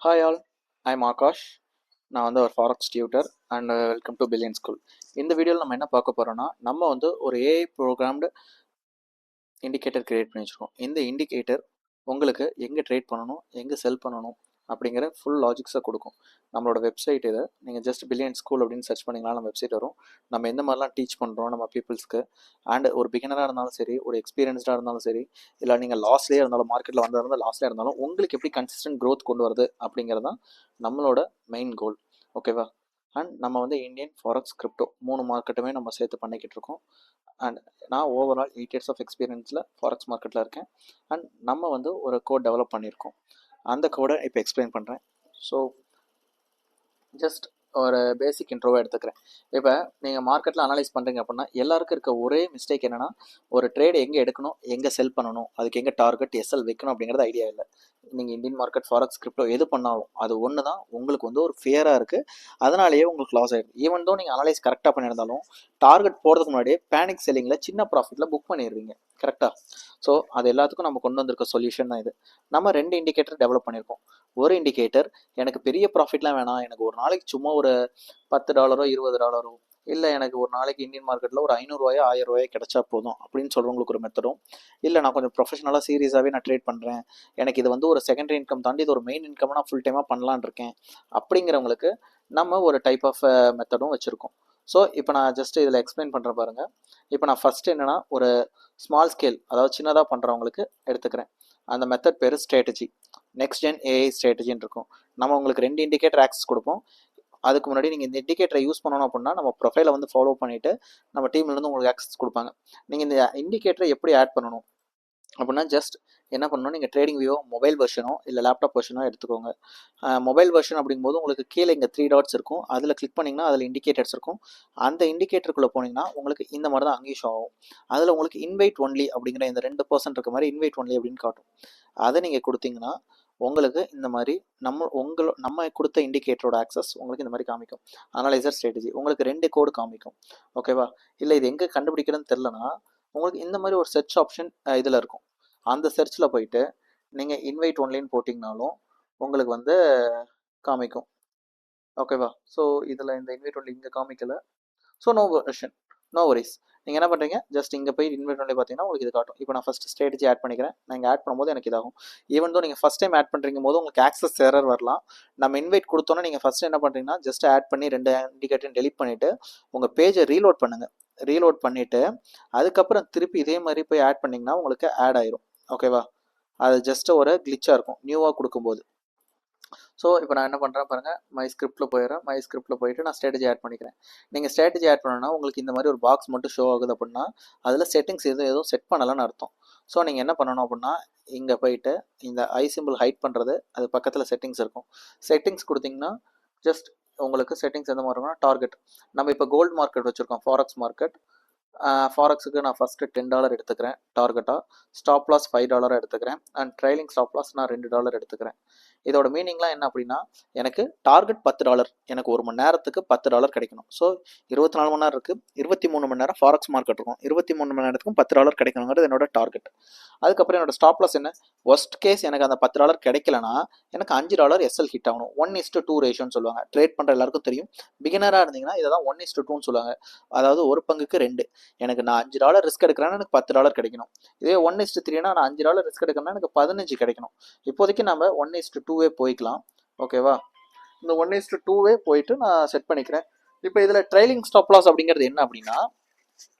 Hi all, I'm Akash. நான் வந்து ஒரு forex tutor and welcome to billion school. இந்த வீடியோவில் நம்ம என்ன பார்க்க போகிறோம்னா, நம்ம வந்து ஒரு ஏஐ ப்ரோக்ராம்டு இண்டிகேட்டர் கிரியேட் பண்ணி வச்சுருக்கோம். இந்த இண்டிகேட்டர் உங்களுக்கு எங்கே ட்ரேட் பண்ணணும், எங்கே செல் பண்ணணும் அப்படிங்கிற ஃபுல் லாஜிக்ஸை கொடுக்கும். நம்மளோட வெப்சைட் இதை நீங்கள் ஜஸ்ட் பில்லியன் ஸ்கூல் அப்படின்னு சர்ச் பண்ணிங்கன்னா நம்ம வெப்சைட் வரும். நம்ம எந்த மாதிரிலாம் டீச் பண்ணுறோம் நம்ம பீப்புள்ஸ்க்கு, அண்ட் ஒரு பிகினராக இருந்தாலும் சரி, ஒரு எக்ஸ்பீரியன்ஸ்டாக இருந்தாலும் சரி, இல்லை நீங்கள் லாஸ்லேயே இருந்தாலும், மார்க்கெட்டில் வந்தா லாஸ்லேயே இருந்தாலும், உங்களுக்கு எப்படி கன்சிஸ்டன்ட் க்ரோத் கொண்டு வருது அப்படிங்கிறது தான் நம்மளோட மெயின் கோல். ஓகேவா? அண்ட் நம்ம வந்து இந்தியன் ஃபாரெக்ஸ் கிரிப்டோ 3 மார்க்கெட்டுமே நம்ம சேர்த்து பண்ணிக்கிட்டு இருக்கோம். அண்ட் நான் ஓவரால் 8 இயர்ஸ் ஆஃப் எக்ஸ்பீரியன்ஸில் ஃபாரெக்ஸ் மார்க்கெட்டில் இருக்கேன். அண்ட் நம்ம வந்து ஒரு கோட் டெவலப் பண்ணியிருக்கோம். அந்த கோடை இப்போ எக்ஸ்பிளைன் பண்ணுறேன். ஸோ ஜஸ்ட் ஒரு பேசிக் இன்ட்ரோவாக எடுத்துக்கிறேன். இப்போ நீங்கள் மார்க்கெட்டில் அனலைஸ் பண்ணுறீங்க அப்படின்னா எல்லாருக்கும் இருக்க ஒரே மிஸ்டேக் என்னென்னா, ஒரு ட்ரேட் எங்கே எடுக்கணும், எங்கே செல் பண்ணணும், அதுக்கு எங்கே டார்கெட் எஸ்எல் வைக்கணும் அப்படிங்கிறது ஐடியா இல்லை. நீங்கள் இந்தியன் மார்க்கெட் ஃபாரெக்ஸ் கிரிப்டோ எது பண்ணாலும் அது ஒன்று தான் உங்களுக்கு வந்து ஒரு ஃபியராக இருக்குது. அதனாலேயே உங்களுக்கு லாஸ் ஆகிடும். ஈவன் தோ நீங்கள் அனலைஸ் கரெக்டாக பண்ணியிருந்தாலும் டார்கெட் போகிறதுக்கு முன்னாடியே பேனிக் செல்லிங்கில் சின்ன ப்ராஃபிட்டில் புக் பண்ணிடுவீங்க. கரெக்டாக? ஸோ அது எல்லாத்துக்கும் நம்ம கொண்டு வந்திருக்க சொல்யூஷன் தான் இது. நம்ம 2 இண்டிகேட்டர் டெவலப் பண்ணியிருக்கோம். ஒரு இண்டிகேட்டர் எனக்கு பெரிய ப்ராஃபிட்லாம் வேணாம், எனக்கு ஒரு நாளைக்கு சும்மா ஒரு $10 $20 இல்லை எனக்கு ஒரு நாளைக்கு இந்தியன் மார்க்கெட்டில் ஒரு $500 $1000 கிடைச்சா போதும் அப்படின்னு சொல்கிறவங்களுக்கு ஒரு மெத்தடும், இல்லை நான் கொஞ்சம் ப்ரொஃபஷனலாக சீரியஸாகவே நான் ட்ரேட் பண்ணுறேன், எனக்கு இது வந்து ஒரு செகண்டரி இன்கம் தாண்டி இது ஒரு மெயின் இன்கம் நான் ஃபுல் டைமாக பண்ணலான் இருக்கேன் அப்படிங்கிறவங்களுக்கு நம்ம ஒரு டைப் ஆஃப் மெத்தடும் வச்சுருக்கோம். ஸோ இப்போ நான் ஜஸ்ட் இதில் எக்ஸ்பிளைன் பண்ணுறேன் பாருங்கள். இப்போ நான் ஃபஸ்ட்டு என்னென்னா ஒரு ஸ்மால் ஸ்கேல், அதாவது சின்னதாக பண்ணுறவங்களுக்கு எடுத்துக்கிறேன். அந்த மெத்தட் பேர் ஸ்ட்ராட்டஜி, நெக்ஸ்ட் ஜென் ஏஐ ஸ்ட்ராட்டஜின்னு இருக்கும். நம்ம உங்களுக்கு 2 இண்டிகேட்டர் ஆக்சஸ் கொடுப்போம். அதுக்கு முன்னாடி நீங்கள் இந்த இண்டிகேட்டரை யூஸ் பண்ணணும் அப்படின்னா நம்ம ப்ரொஃபைலை வந்து ஃபாலோ பண்ணிவிட்டு நம்ம டீம்லேருந்து உங்களுக்கு ஆக்சஸ் கொடுப்பாங்க. நீங்கள் இந்த இண்டிகேட்டரை எப்படி ஆட் பண்ணணும் அப்படின்னா, ஜஸ்ட் என்ன பண்ணணும், நீங்கள் ட்ரேடிங் வியூ மொபைல் வெர்ஷனோ இல்லை லேப்டாப் வெர்ஷனோ எடுத்துக்கோங்க. மொபைல் வெர்ஷன் அப்படிங்கும்போது உங்களுக்கு கீழே இங்கே 3 டாட்ஸ் இருக்கும். அதில் கிளிக் பண்ணிங்கன்னா அதில் இண்டிகேட்டர்ஸ் இருக்கும். அந்த இண்டிகேட்டருக்குள்ளே போனீங்கன்னா உங்களுக்கு இந்த மாதிரி தான் அங்கேயும் ஷோ ஆகும். அதில் உங்களுக்கு இன்வைட் ஒன்லி அப்படிங்கிற இந்த 2% இருக்க மாதிரி இன்வைட் ஒன்லி அப்படின்னு காட்டும். அதை நீங்கள் கொடுத்தீங்கன்னா உங்களுக்கு இந்த மாதிரி நம்ம கொடுத்த இண்டிகேட்டரோட ஆக்சஸ் உங்களுக்கு இந்த மாதிரி காமிக்கும். அனலைசர் ஸ்ட்ராட்டஜி உங்களுக்கு 2 கோடு காமிக்கும். ஓகேவா? இல்லை இது எங்கே கண்டுபிடிக்கிறதுன்னு தெரிலனா உங்களுக்கு இந்த மாதிரி ஒரு சர்ச் ஆப்ஷன் இதில் இருக்கும். அந்த சர்ச்சில் போயிட்டு நீங்கள் இன்வைட் ஒன்லின்னு போட்டிங்கனாலும் உங்களுக்கு வந்து காமிக்கும். ஓகேவா? ஸோ இதில் இந்த இன்வைட் ஒன்லி இங்கே காமிக்கலை. So no worries. நீங்கள் என்ன பண்ணுறீங்க, ஜஸ்ட் இங்கே போய் இன்வைட் ஒன்லி பார்த்தீங்கன்னா உங்களுக்கு இது காட்டும். இப்போ நான் ஃபஸ்ட்டு ஸ்ட்ராட்டஜி ஆட் பண்ணிக்கிறேன். நான் இங்கே ஆட் பண்ணும்போது எனக்கு இதாகும். ஈவன் தோ நீங்கள் ஃபஸ்ட் டைம் ஆட் பண்ணுறீங்க போது உங்களுக்கு ஆக்சஸ் எரர் வரலாம். நம்ம இன்வைட் கொடுத்தோன்னா நீங்கள் ஃபஸ்ட்டு என்ன பண்ணுறீங்கன்னா, ஜஸ்ட் ஆட் பண்ணி 2 இண்டிகேட்டரையும் டெலிட் பண்ணிவிட்டு உங்கள் பேஜை ரீலோட் பண்ணுங்கள். ரீலோட் பண்ணிவிட்டு அதுக்கப்புறம் திருப்பி இதே மாதிரி போய் ஆட் பண்ணிங்கன்னா உங்களுக்கு ஆட் ஆயிரும். ஓகேவா? அது ஜஸ்ட் ஒரு கிளிச்சாக இருக்கும் நியூவாக கொடுக்கும்போது. ஸோ இப்போ நான் என்ன பண்ணுறேன் பாருங்கள், மை ஸ்கிரிப்டில் போயிடுறேன். மை ஸ்கிரிப்டில் போயிட்டு நான் ஸ்ட்ராட்டஜி ஆட் பண்ணிக்கிறேன். நீங்கள் ஸ்ட்ராட்டஜி ஆட் பண்ணணும்னா உங்களுக்கு இந்த மாதிரி ஒரு பாக்ஸ் மட்டும் ஷோ ஆகுது அப்படின்னா அதில் செட்டிங்ஸ் எதுவும் செட் பண்ணலைன்னு அர்த்தம். ஸோ நீங்கள் என்ன பண்ணணும் அப்படின்னா, இங்கே போயிட்டு இந்த ஐ சிம்பிள் ஹைட் பண்ணுறது, அது பக்கத்தில் செட்டிங்ஸ் இருக்கும். செட்டிங்ஸ் கொடுத்தீங்கன்னா ஜஸ்ட் உங்களுக்கு செட்டிங்ஸ் எந்த மாதிரி இருக்கும்னா, டார்கெட் நம்ம இப்போ கோல்டு மார்க்கெட் வச்சுருக்கோம், ஃபாரெக்ஸ் மார்க்கெட். ஃபாரெக்ஸுக்கு நான் ஃபஸ்ட்டு $10 எடுத்துக்கிறேன் டார்கெட்டாக. ஸ்டாப் லாஸ் $5 எடுத்துக்கிறேன். அண்ட் ட்ரைலிங் ஸ்டாப் லாஸ் நான் $2 எடுத்துக்கிறேன். இதோட மீனிங்லாம் என்ன அப்படின்னா, எனக்கு டார்கெட் $10, எனக்கு 1 மணி நேரத்துக்கு $10 கிடைக்கணும். ஸோ 24 மணி நேரம் இருக்குது, 23 மணி நேரம் ஃபாரெக்ஸ் மார்க்கெட் இருக்கும். 23 மணி நேரத்துக்கும் $10 கிடைக்கணுங்கிறது என்னோட டார்கெட். அதுக்கப்புறம் என்னோட ஸ்டாப் லாஸ் என்ன, ஒஸ்ட் கேஸ் எனக்கு அந்த $10 கிடைக்கலனா எனக்கு $5 எஸ்எல் ஹிட் ஆகணும். 1:2 ரேஷியோன்னு சொல்லுவாங்க. ட்ரேட் பண்ணுற எல்லாருக்கும் தெரியும். பிகினராக இருந்தீங்கன்னா இதை தான் 1:2ன்னு சொல்லுவாங்க. அதாவது ஒரு பங்குக்கு 2. எனக்கு நான் $5 ரிஸ்க் எடுக்கிறேன்னா எனக்கு $10 கிடைக்கணும். இதே 1:3னா நான் $5 ரிஸ்க் எடுக்கிறேன்னா எனக்கு 15 கிடைக்கணும். இப்போதைக்கு நம்ம 1:2 போய்க்கலாம். ஓகேவா? இந்த 1:2 போயிட்டு நான் செட் பண்ணிக்கிறேன். இப்போ இதில் ட்ரைலிங் ஸ்டாப் லாஸ் அப்படிங்கிறது என்ன அப்படின்னா,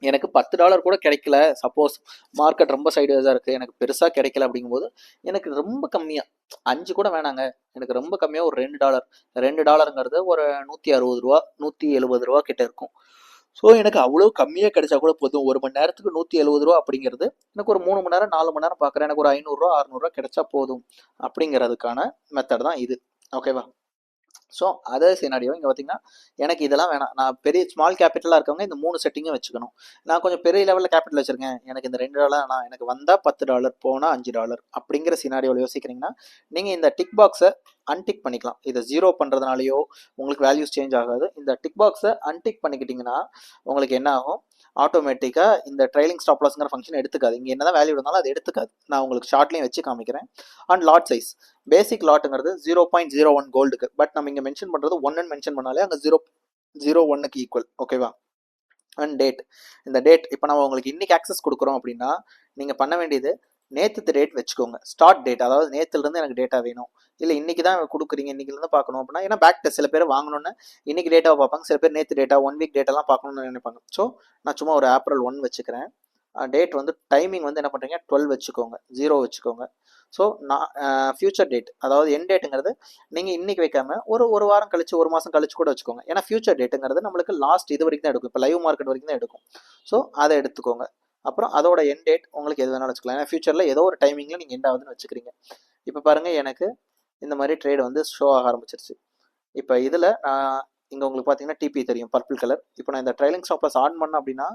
எனக்கு $10 கூட கிடைக்கல, சப்போஸ் மார்க்கெட் ரொம்ப சைடுவேஸாக இருக்குது, எனக்கு பெருசாக கிடைக்கல அப்படிங்கும்போது எனக்கு ரொம்ப கம்மியாக 5 கூட வேணாங்க, எனக்கு ரொம்ப கம்மியாக ஒரு $2 ஒரு $160 $170 கிட்ட இருக்கும். ஸோ எனக்கு அவ்வளோ கம்மியாக கிடைச்சா கூட போதும். 1 மணி நேரத்துக்கு $170 அப்படிங்கிறது எனக்கு ஒரு 3 மணி நேரம் 4 மணி நேரம் பார்க்குறேன், எனக்கு ஒரு $500 $600 கிடைச்சா போதும் அப்படிங்கிறதுக்கான மெத்தட் தான் இது. ஓகேவா? ஸோ அதே சினாரியோ இங்கே பார்த்தீங்கன்னா எனக்கு இதெல்லாம் வேணாம், நான் பெரிய ஸ்மால் கேபிட்டலாக இருக்கவங்க இந்த 3 செட்டிங்கும் வச்சுக்கணும். நான் கொஞ்சம் பெரிய லெவலில் கேபிட்டல் வச்சுருக்கேன், எனக்கு இந்த $2 நான் எனக்கு வந்தால் $10 போனால் $5 அப்படிங்கிற சினாரியோவில் யோசிக்கிறீங்கன்னா நீங்கள் இந்த டிக் பாக்ஸை அன்டிக் பண்ணிக்கலாம். இதை 0 பண்ணுறதுனாலையோ உங்களுக்கு வேல்யூஸ் சேஞ்ச் ஆகாது. இந்த டிக் பாக்ஸை அன்டிக் பண்ணிக்கிட்டிங்கன்னா உங்களுக்கு என்ன ஆகும், ஆட்டோமேட்டிக்காக இந்த ட்ரைலிங் ஸ்டாப் லாஸ்ங்கிற ஃபங்க்ஷன் எடுத்துக்காது. இங்கே என்ன தான் வேல்யூ இருந்தாலும் அது எடுத்துக்காது. நான் உங்களுக்கு ஷார்ட்லேயும் வச்சு காமிக்கிறேன். அண்ட் லாட் சைஸ், பேசிக் லாட்டுங்கிறது 0.01 கோல்டுக்கு, பட் நம்ம இங்கே மென்ஷன் பண்ணுறது 1ன்னு மென்ஷன் பண்ணாலே அங்கே 0.01க்கு ஈக்குவல். ஓகேவா? அண்ட் டேட், இந்த டேட் இப்போ நம்ம உங்களுக்கு இன்னைக்கு ஆக்சஸ் கொடுக்குறோம் அப்படின்னா நீங்கள் பண்ண வேண்டியது நேற்று டேட் வச்சுக்கோங்க. ஸ்டார்ட் டேட், அதாவது நேற்றுலேருந்து எனக்கு டேட்டா வேணும், இல்லை இன்றைக்கி தான் கொடுக்குறீங்க இன்றைக்கிலேருந்து பார்க்கணும் அப்படின்னா, ஏன்னா பேக் டெஸ்ட் சில பேர் வாங்கணுன்னு இன்றைக்கி டேட்டாவை பார்ப்பாங்க, சில பேர் நேற்று டேட்டா 1 வீக் டேட்டாலாம் பார்க்கணுன்னு நினைப்பாங்க. ஸோ நான் சும்மா ஒரு April 1 வச்சுக்கிறேன். டேட் வந்து டைமிங் வந்து என்ன பண்ணுறீங்க 12 வச்சுக்கோங்க, 0 வச்சுக்கோங்க. ஸோ நான் ஃபியூச்சர் டேட், அதாவது என் டேட்டுங்கிறது நீங்கள் இன்றைக்கி வைக்காம ஒரு வாரம் கழிச்சு, ஒரு மாதம் கழிச்சு கூட வச்சுக்கோங்க. ஏன்னா ஃபியூச்சர் டேட்டுங்கிறது நம்மளுக்கு லாஸ்ட் இது வரைக்கும் தான் எடுக்கும், இப்போ லைவ் மார்க்கெட் வரைக்கும் தான் எடுக்கும். ஸோ அதை எடுத்துக்கோங்க. அப்புறம் அதோட என் டேட் உங்களுக்கு எது வேணாலும் வச்சுக்கலாம். ஏன்னா ஃபியூச்சரில் ஏதோ ஒரு டைமிங்கில் நீங்கள் எண்ட் ஆகுதுன்னு வச்சுக்கிறீங்க. இப்போ பாருங்கள், எனக்கு இந்த மாதிரி ட்ரேட் வந்து ஷோ ஆக ஆரம்பிச்சிருச்சு. இப்போ இதில் நான் இங்கே உங்களுக்கு பார்த்தீங்கன்னா டிபி தெரியும், பர்பிள் கலர். இப்போ நான் இந்த ட்ரைலிங் ஸ்டாப் லாஸ் ஆன் பண்ணேன் அப்படின்னா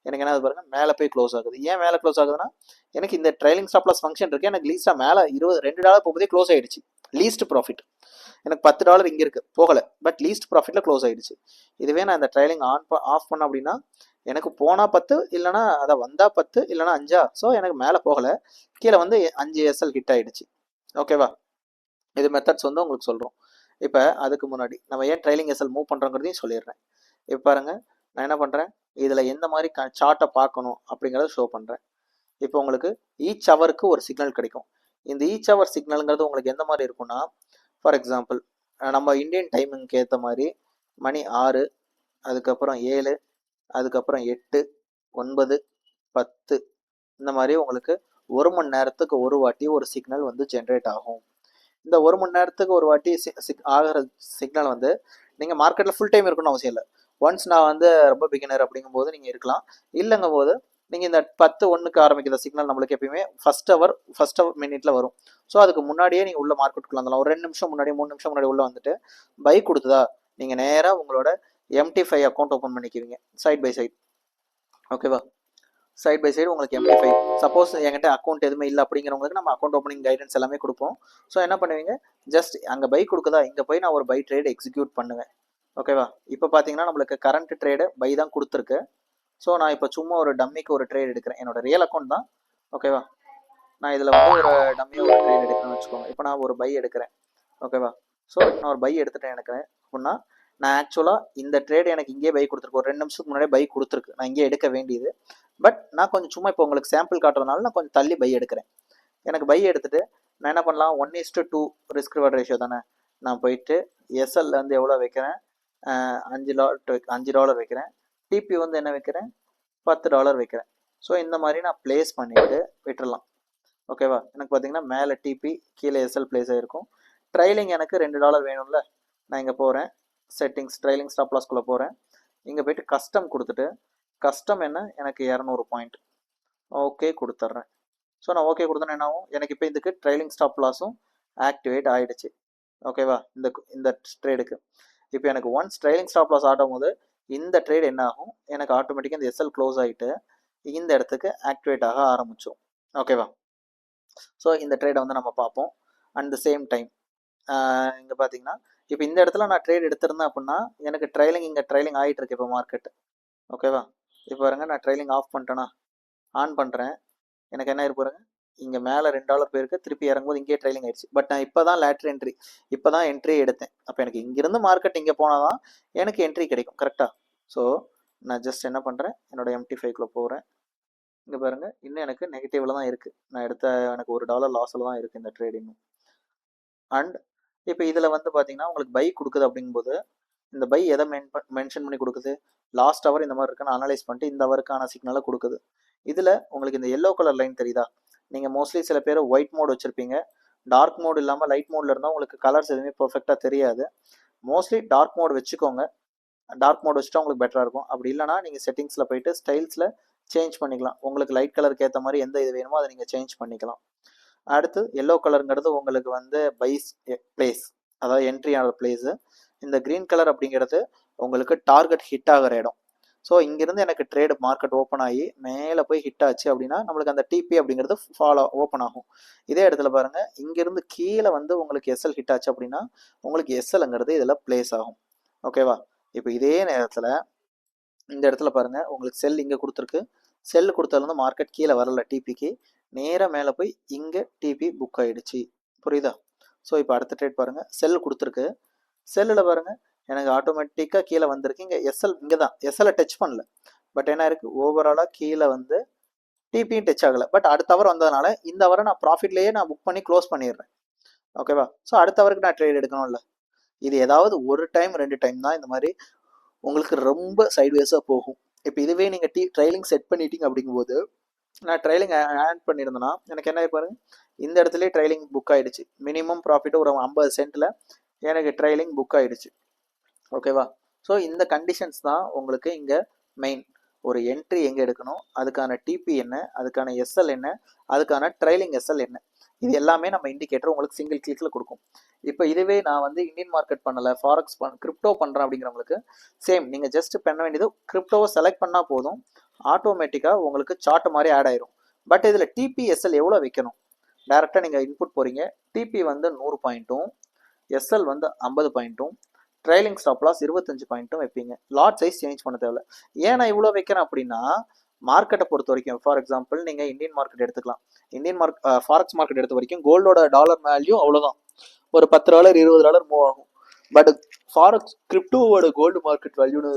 எனக்கு என்ன பாருங்க, மேலே போய் க்ளோஸ் ஆகுது. ஏன் மேலே க்ளோஸ் ஆகுதுன்னா, எனக்கு இந்த ட்ரைலிங் ஸ்டாப் லாஸ் ஃபங்க்ஷன் இருக்குது, எனக்கு லீஸ்ட்டாக மேலே $22 போகும்போதே க்ளோஸ் ஆகிடுச்சு. லீஸ்ட் ப்ராஃபிட் எனக்கு $10 இங்கே இருக்குது, போகலை, பட் லீஸ்ட் ப்ராஃபிட்டில் க்ளோஸ் ஆகிடுச்சு. இதுவே நான் இந்த ட்ரைலிங் ஆஃப் பண்ண அப்படின்னா எனக்கு போனால் 10, இல்லைனா அதை வந்தால் 10, இல்லைனா 5. ஸோ எனக்கு மேலே போகலை, கீழே வந்து 5 SL ஹிட் ஆகிடுச்சு. ஓகேவா? இது மெத்தட்ஸ் வந்து உங்களுக்கு சொல்கிறோம். இப்போ அதுக்கு முன்னாடி நம்ம ஏன் ட்ரைலிங் SL மூவ் பண்ணுறோங்கிறதையும் சொல்லிடுறேன். இப்போ பாருங்கள், நான் என்ன பண்ணுறேன், இதில் எந்த மாதிரி சார்ட்டை பார்க்கணும் அப்படிங்கிறத ஷோ பண்ணுறேன். இப்போ உங்களுக்கு ஈச் ஹவருக்கு ஒரு சிக்னல் கிடைக்கும். இந்த ஈச் ஹவர் சிக்னலுங்கிறது உங்களுக்கு எந்த மாதிரி இருக்குன்னா, ஃபார் எக்ஸாம்பிள் நம்ம இந்தியன் டைமிங்க்கு ஏற்ற மாதிரி மணி 6, அதுக்கப்புறம் 7, அதுக்கப்புறம் 8, 9, 10, இந்த மாதிரி உங்களுக்கு 1 மணி நேரத்துக்கு ஒரு வாட்டி ஒரு சிக்னல் வந்து ஜென்ரேட் ஆகும். இந்த 1 மணி நேரத்துக்கு ஒரு வாட்டி ஆகிற சிக்னல் வந்து நீங்கள் மார்க்கெட்டில் ஃபுல் டைம் இருக்கணும்னு அவசியம் இல்லை. ஒன்ஸ் நான் வந்து ரொம்ப பிகினர் அப்படிங்கும்போது நீங்கள் இருக்கலாம், இல்லைங்கும் போது நீங்கள் இந்த 10:01க்கு ஆரம்பிக்கிற சிக்னல் நம்மளுக்கு எப்பயுமே ஃபர்ஸ்ட் ஹவர் மினிட்ல வரும். ஸோ அதுக்கு முன்னாடியே நீங்கள் உள்ள மார்க்கெட்டுக்குள்ள வந்துடலாம். ஒரு 2 நிமிஷம் முன்னாடி, 3 நிமிஷம் முன்னாடி உள்ள வந்துட்டு பை கொடுத்ததா நீங்கள் நேராக உங்களோட MT5 அக்கௌண்ட் ஓப்பன் பண்ணிக்குவீங்க, சைட் பை சைட். ஓகேவா? சைட் பை சைடு உங்களுக்கு MT5. சப்போஸ் என்கிட்ட அக்கௌண்ட் எதுவுமே இல்லை அப்படிங்கிறவங்களுக்கு நம்ம அக்கௌண்ட் ஓப்பனிங் கைடன்ஸ் எல்லாமே கொடுப்போம். ஸோ என்ன பண்ணுவீங்க, ஜஸ்ட் அங்கே பை கொடுக்குதா, இங்கே போய் நான் ஒரு பை ட்ரேட் எக்ஸிக்யூட் பண்ணுவேன். ஓகேவா? இப்போ பார்த்தீங்கன்னா நம்மளுக்கு கரண்ட் ட்ரேடு பை தான் கொடுத்துருக்கு. ஸோ நான் இப்போ சும்மா ஒரு டம்மிக்கு ஒரு ட்ரேட் எடுக்கிறேன், என்னோட ரியல் அக்கௌண்ட் தான். ஓகேவா? நான் இதில் வந்து ஒரு டம்மியாக ஒரு ட்ரேட் எடுக்கிறேன்னு வச்சுக்கோங்க. இப்போ நான் ஒரு பை எடுக்கிறேன். ஓகேவா? ஸோ நான் ஒரு பை எடுத்துட்டேன் எடுக்கிறேன் அப்படின்னா, நான் ஆக்சுவலாக இந்த ட்ரேட் எனக்கு இங்கே பை கொடுத்துருக்கு, ஒரு 2 நிமிஷத்துக்கு முன்னாடியே பை கொடுத்துருக்கு, நான் இங்கே எடுக்க வேண்டியது. பட் நான் கொஞ்சம் சும்மா இப்போ உங்களுக்கு சாம்பிள் காட்டுறதுனால நான் கொஞ்சம் தள்ளி பை எடுக்கிறேன். எனக்கு பை எடுத்துகிட்டு நான் என்ன பண்ணலாம், 1:2 ரிஸ்க் ரிவார்ட் ரேஷியோ தானே, நான் போயிட்டு SL வந்து எவ்வளோ வைக்கிறேன், $5 வைக்கிறேன். டிபி வந்து என்ன வைக்கிறேன், $10 வைக்கிறேன். ஸோ இந்த மாதிரி நான் பிளேஸ் பண்ணிவிட்டு விட்டுடலாம். ஓகேவா? எனக்கு பார்த்தீங்கன்னா மேலே டிபி, கீழே SL பிளேஸ் ஆகிருக்கும். ட்ரைலிங் எனக்கு $2 வேணும்ல, நான் இங்கே போகிறேன், செட்டிங்ஸ், ட்ரைலிங் ஸ்டாப் லாஸ்க்குள்ளே போகிறேன். இங்கே போயிட்டு கஸ்டம் கொடுத்துட்டு, கஸ்டம் என்ன, எனக்கு 200 பாயிண்ட் ஓகே கொடுத்துட்றேன். ஸோ நான் ஓகே கொடுத்தேன்னா என்ன ஆகும், எனக்கு இப்போ இதுக்கு ட்ரைலிங் ஸ்டாப் லாஸும் ஆக்டிவேட் ஆகிடுச்சு. ஓகேவா? இந்த ட்ரேடுக்கு இப்போ எனக்கு ஒன்ஸ் ட்ரைலிங் ஸ்டாப் லாஸ் ஆடும் போது இந்த ட்ரேட் என்ன ஆகும், எனக்கு ஆட்டோமேட்டிக்காக இந்த SL க்ளோஸ் ஆகிட்டு இந்த இடத்துக்கு ஆக்டிவேட் ஆக ஆரம்பிச்சோம். ஓகேவா? ஸோ இந்த ட்ரேடை வந்து நம்ம பார்ப்போம். அட் த சேம் டைம் இங்கே பார்த்தீங்கன்னா இப்போ இந்த இடத்துல நான் ட்ரேட் எடுத்திருந்தேன் அப்படின்னா எனக்கு இங்கே ட்ரைலிங் ஆகிட்டு இருக்கு இப்போ மார்க்கெட். ஓகேவா? இப்போ பாருங்க, நான் ட்ரைலிங் ஆஃப் பண்ணிட்டேன்னா ஆன் பண்ணுறேன், எனக்கு என்ன இருக்கு பாருங்க, இங்கே மேலே $2 போயிருக்கு, திருப்பி இறங்கும்போது இங்கே ட்ரைலிங் ஆயிடுச்சு. பட் நான் இப்போ தான் லேட்டர் என்ட்ரி, இப்போ தான் என்ட்ரி எடுத்தேன். அப்போ எனக்கு இங்கேருந்து மார்க்கெட் இங்கே போனால் தான் எனக்கு என்ட்ரி கிடைக்கும். கரெக்டாக? ஸோ நான் ஜஸ்ட் என்ன பண்ணுறேன், என்னோட MT5க்குள்ளே போகிறேன். இங்கே பாருங்கள், இன்னும் எனக்கு நெகட்டிவில் தான் இருக்குது, நான் எடுத்த எனக்கு $1 லாஸில் தான் இருக்குது இந்த ட்ரேட் இன்னும். அண்ட் இப்போ இதில் வந்து பார்த்தீங்கன்னா உங்களுக்கு பை கொடுக்குது அப்படிங்கும்போது இந்த பை எதை மென்ஷன் பண்ணி கொடுக்குது, லாஸ்ட் ஹவர் இந்த மாதிரி இருக்குன்னு அனலைஸ் பண்ணிட்டு இந்த ஹவருக்கான சிக்னலை கொடுக்குது. இதில் உங்களுக்கு இந்த எல்லோ கலர் லைன் தெரியுதா, நீங்கள் மோஸ்ட்லி சில பேர் ஒயிட் மோட் வச்சுருப்பீங்க, டார்க் மோட் இல்லாமல் லைட் மோடில் இருந்தால் உங்களுக்கு கலர்ஸ் எதுவுமே பர்ஃபெக்டாக தெரியாது. மோஸ்ட்லி டார்க் மோட் வச்சுக்கோங்க, டார்க் மோட் வச்சுட்டா உங்களுக்கு பெட்டராக இருக்கும். அப்படி இல்லைனா நீங்கள் செட்டிங்ஸில் போயிட்டு ஸ்டைல்ஸில் சேஞ்ச் பண்ணிக்கலாம், உங்களுக்கு லைட் கலருக்கு ஏற்ற மாதிரி எந்த இது வேணுமோ அதை நீங்கள் சேஞ்ச் பண்ணிக்கலாம். அடுத்து எல்லோ கலருங்கிறது உங்களுக்கு வந்து பைஸ் பிளேஸ், அதாவது என்ட்ரி ஆகிற பிளேஸு. இந்த க்ரீன் கலர் அப்படிங்கிறது உங்களுக்கு டார்கெட் ஹிட் ஆகிற இடம். ஸோ இங்கேருந்து எனக்கு ட்ரேடு மார்க்கெட் ஓப்பன் ஆகி மேலே போய் ஹிட் ஆச்சு அப்படின்னா நம்மளுக்கு அந்த டிபி அப்படிங்கிறது ஓப்பன் ஆகும். இதே இடத்துல பாருங்கள், இங்கேருந்து கீழே வந்து உங்களுக்கு SL ஹிட் ஆச்சு அப்படின்னா உங்களுக்கு SLங்கிறது இதில் பிளேஸ் ஆகும். ஓகேவா? இப்போ இதே நேரத்தில் இந்த இடத்துல பாருங்கள் உங்களுக்கு செல் இங்கே கொடுத்துருக்கு. செல் கொடுத்ததுலேருந்து மார்க்கெட் கீழே வரல டிபிக்கு, நேராக மேலே போய் இங்கே டிபி புக் ஆகிடுச்சு. புரியுதா? ஸோ இப்போ அடுத்த ட்ரேட் பாருங்கள், செல் கொடுத்துருக்கு. செல்லில் பாருங்கள் எனக்கு ஆட்டோமேட்டிக்காக கீழே வந்திருக்கு. இங்கே எஸ்எல் இங்கே தான், எஸ்எல்லை டச் பண்ணல. பட் என்ன இருக்குது, ஓவராலாக கீழே வந்து டிபியும் டச் ஆகலை. பட் அடுத்த அவர் வந்ததுனால இந்த அவரை நான் ப்ராஃபிட்லேயே நான் புக் பண்ணி க்ளோஸ் பண்ணிடுறேன். ஓகேவா? ஸோ அடுத்த அவருக்கு நான் ட்ரேட் எடுக்கணும்ல. இது ஏதாவது ஒரு டைம் 2 டைம் தான் இந்த மாதிரி உங்களுக்கு ரொம்ப சைட்வேஸாக போகும். இப்போ இதுவே நீங்கள் ட்ரைலிங் செட் பண்ணிட்டீங்க அப்படிங்கும்போது, நான் ட்ரைலிங் ஆட் பண்ணியிருந்தேன்னா எனக்கு என்ன பாருங்க, இந்த இடத்துலயே ட்ரைலிங் புக் ஆகிடுச்சு. மினிமம் ப்ராஃபிட் ஒரு 50 சென்ட்டில் எனக்கு ட்ரைலிங் புக் ஆகிடுச்சு. ஓகேவா? ஸோ இந்த கண்டிஷன்ஸ் தான் உங்களுக்கு இங்கே மெயின். ஒரு என்ட்ரி எங்கே எடுக்கணும், அதுக்கான டிபி என்ன, அதுக்கான எஸ்எல் என்ன, அதுக்கான ட்ரைலிங் எஸ்எல் என்ன, இது எல்லாமே நம்ம இண்டிகேட்டர் உங்களுக்கு சிங்கிள் கிளிக்கில் கொடுக்கும். இப்போ இதுவே நான் வந்து இந்தியன் மார்க்கெட் பண்ணலை, ஃபாரெக்ஸ் கிரிப்டோ பண்ணுறேன் அப்படிங்கிறவங்களுக்கு சேம், நீங்கள் ஜஸ்ட் பண்ண வேண்டியது கிரிப்டோவை செலக்ட் பண்ணால் போதும், ஆட்டோமேட்டிக்காக உங்களுக்கு சார்ட் மாதிரி ஆட் ஆயிரும். பட் இதில் டிபிஎஸ்எல் எவ்வளோ வைக்கணும், டேரெக்டாக நீங்கள் இன்புட் போகிறீங்க. டிபி வந்து 100 பாயிண்ட்டும், எஸ்எல் வந்து 50 பாயிண்ட்டும், ட்ரைலிங் ஸ்டாப் லாஸ் 25 பாயிண்ட்டும் வைப்பீங்க. லாட் சைஸ் சேஞ்ச் பண்ண தேவையில்ல. ஏன் நான் இவ்வளோ வைக்கிறேன் அப்படின்னா, மார்க்கெட்டை பொறுத்த வரைக்கும் ஃபார் எக்ஸாம்பிள் நீங்கள் இந்தியன் மார்க்கெட் எடுத்துக்கலாம். இந்தியன் ஃபாரெக்ஸ் மார்க்கெட் எடுத்த வரைக்கும் கோல்டோட டாலர் வேல்யூ அவ்வளோதான், ஒரு $10 $20 மூவ் ஆகும். பட் ஃபாரெக்ஸ் கிரிப்டோவோட கோல்டு மார்க்கெட் வேல்யூன்னு